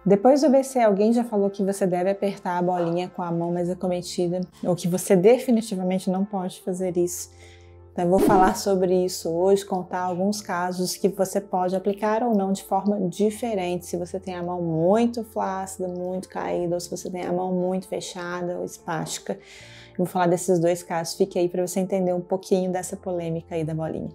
Depois do AVC, alguém já falou que você deve apertar a bolinha com a mão mais acometida, ou que você definitivamente não pode fazer isso. Então, eu vou falar sobre isso hoje, contar alguns casos que você pode aplicar ou não de forma diferente. Se você tem a mão muito flácida, muito caída, ou se você tem a mão muito fechada ou espástica. Eu vou falar desses dois casos. Fique aí para você entender um pouquinho dessa polêmica aí da bolinha.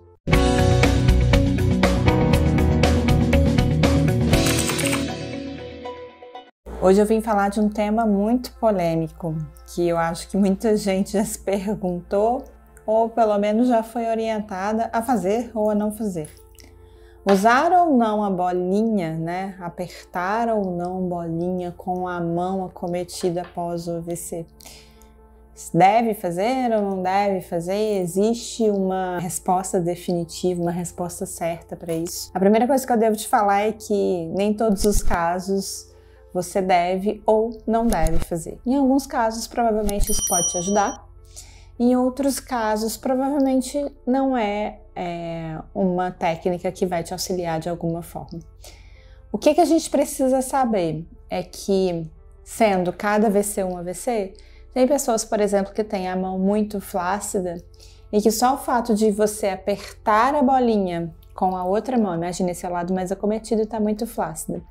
Hoje eu vim falar de um tema muito polêmico, que eu acho que muita gente já se perguntou, ou pelo menos já foi orientada a fazer ou a não fazer. Usar ou não a bolinha, né? Apertar ou não bolinha com a mão acometida após o AVC. Deve fazer ou não deve fazer? Existe uma resposta definitiva, uma resposta certa para isso? A primeira coisa que eu devo te falar é que nem todos os casos você deve ou não deve fazer. Em alguns casos, provavelmente isso pode te ajudar. Em outros casos, provavelmente não é uma técnica que vai te auxiliar de alguma forma. O que a gente precisa saber é que, sendo cada AVC um AVC, tem pessoas, por exemplo, que têm a mão muito flácida e que só o fato de você apertar a bolinha com a outra mão, imagina esse lado mais acometido e está muito flácida.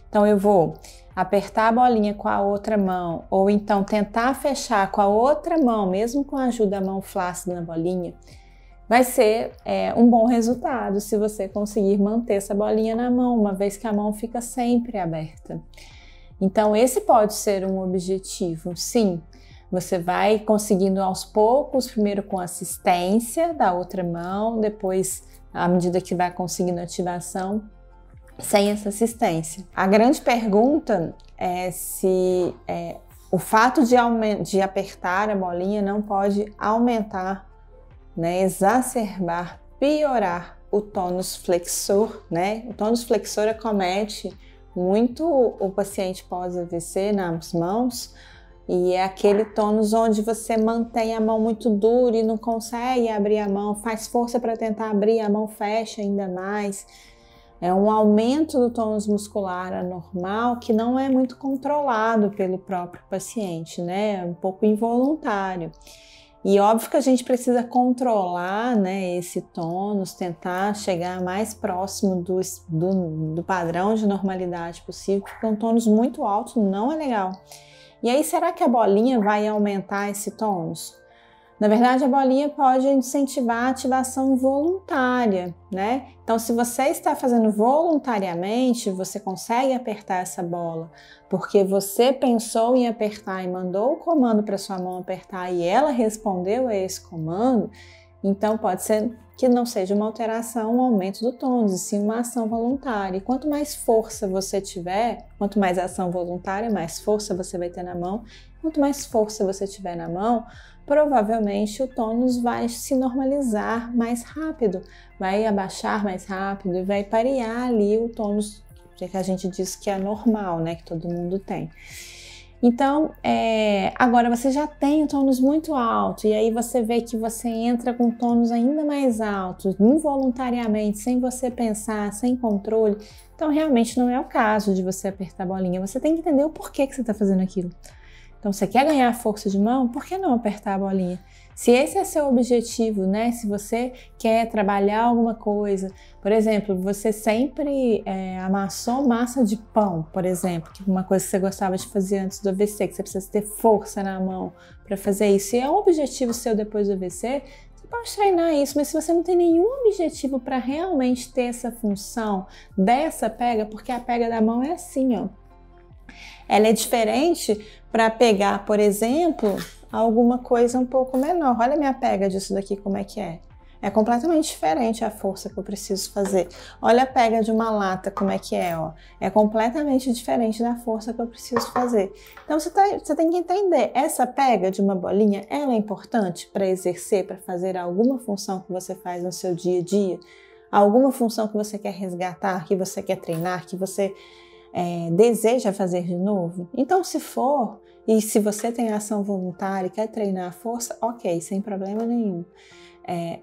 Então eu vou apertar a bolinha com a outra mão, ou então tentar fechar com a outra mão, mesmo com a ajuda da mão flácida na bolinha, vai ser um bom resultado se você conseguir manter essa bolinha na mão, uma vez que a mão fica sempre aberta. Então esse pode ser um objetivo, sim. Você vai conseguindo aos poucos, primeiro com assistência da outra mão, depois, à medida que vai conseguindo ativação, sem essa assistência. A grande pergunta é se o fato de apertar a bolinha não pode aumentar, né, exacerbar, piorar o tônus flexor, né? O tônus flexor acomete muito o paciente pós-AVC nas mãos, e é aquele tônus onde você mantém a mão muito dura e não consegue abrir a mão, faz força para tentar abrir, a mão fecha ainda mais. É um aumento do tônus muscular anormal que não é muito controlado pelo próprio paciente, né? É um pouco involuntário. E óbvio que a gente controlar, né, esse tônus, tentar chegar mais próximo do padrão de normalidade possível, porque um tônus muito alto não é legal. E aí, será que a bolinha vai aumentar esse tônus? Na verdade, a bolinha pode incentivar a ativação voluntária, né? Então, se você está fazendo voluntariamente, você consegue apertar essa bola, porque você pensou em apertar e mandou o comando para sua mão apertar e ela respondeu a esse comando, então pode ser que não seja uma alteração, um aumento do tônus, e sim uma ação voluntária. E quanto mais força você tiver, quanto mais ação voluntária, mais força você vai ter na mão. Quanto mais força você tiver na mão, provavelmente o tônus vai se normalizar mais rápido, vai abaixar mais rápido e vai parear ali o tônus que a gente diz que é normal, né, que todo mundo tem. Então, agora você já tem o tônus muito alto e aí você vê que você entra com tônus ainda mais alto, involuntariamente, sem você pensar, sem controle. Então, realmente não é o caso de você apertar a bolinha. Você tem que entender o porquê que você está fazendo aquilo. Então, você quer ganhar força de mão? Por que não apertar a bolinha? Se esse é seu objetivo, né? Se você quer trabalhar alguma coisa, por exemplo, você sempre amassou massa de pão, por exemplo, que é uma coisa que você gostava de fazer antes do AVC, que você precisa ter força na mão para fazer isso. Se é um objetivo seu depois do AVC, você pode treinar isso, mas se você não tem nenhum objetivo para realmente ter essa função dessa pega, porque a pega da mão é assim, ó. Ela é diferente para pegar, por exemplo, alguma coisa um pouco menor. Olha a minha pega disso daqui, como é que é. É completamente diferente a força que eu preciso fazer. Olha a pega de uma lata, como é que é, ó. É completamente diferente da força que eu preciso fazer. Então, você tem que entender, essa pega de uma bolinha, ela é importante para exercer, para fazer alguma função que você faz no seu dia a dia? Alguma função que você quer resgatar, que você quer treinar, que você deseja fazer de novo? Então, se for, e se você tem ação voluntária e quer treinar a força, ok, sem problema nenhum.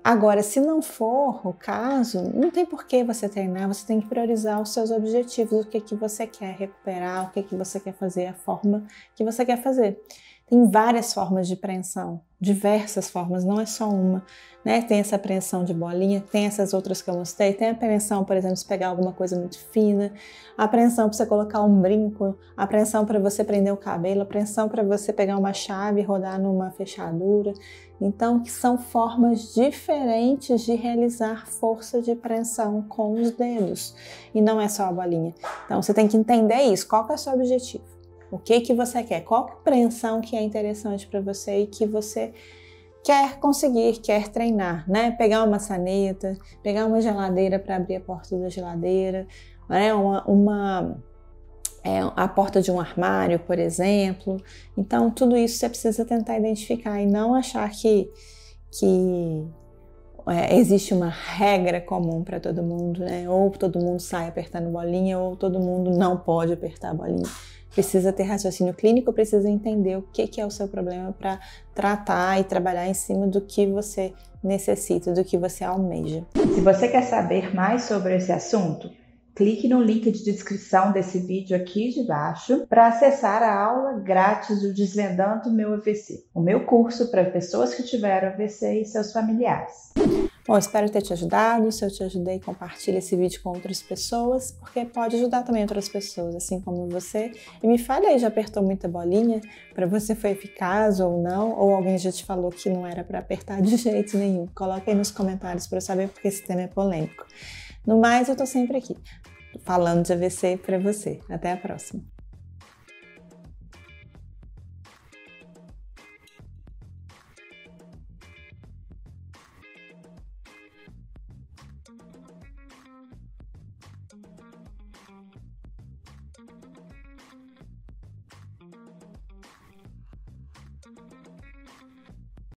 Agora, se não for o caso, não tem por que você treinar, você tem que priorizar os seus objetivos, o que você quer recuperar, o que você quer fazer, a forma que você quer fazer. Tem várias formas de preensão, diversas formas, não é só uma, né? Tem essa preensão de bolinha, tem essas outras que eu mostrei, tem a preensão, por exemplo, de pegar alguma coisa muito fina, a preensão para você colocar um brinco, a preensão para você prender o cabelo, a preensão para você pegar uma chave e rodar numa fechadura. Então, são formas diferentes de realizar força de preensão com os dedos, e não é só a bolinha. Então, você tem que entender isso, qual que é o seu objetivo? O que você quer? Qual a preensão que é interessante para você e que você quer conseguir, quer treinar, né? Pegar uma maçaneta, pegar uma geladeira para abrir a porta da geladeira, né? A porta de um armário, por exemplo. Então, tudo isso você precisa tentar identificar e não achar que existe uma regra comum para todo mundo, né? Ou todo mundo sai apertando bolinha, ou todo mundo não pode apertar a bolinha. Precisa ter raciocínio clínico, precisa entender o que é o seu problema para tratar e trabalhar em cima do que você necessita, do que você almeja. Se você quer saber mais sobre esse assunto, clique no link de descrição desse vídeo aqui de baixo para acessar a aula grátis do Desvendando Meu AVC, o meu curso para pessoas que tiveram AVC e seus familiares. Bom, espero ter te ajudado. Se eu te ajudei, compartilhe esse vídeo com outras pessoas, porque pode ajudar também outras pessoas, assim como você. E me fale aí, já apertou muita bolinha? Para você foi eficaz ou não? Ou alguém já te falou que não era para apertar de jeito nenhum? Coloque aí nos comentários para eu saber, porque esse tema é polêmico. No mais, eu tô sempre aqui, falando de AVC para você. Até a próxima!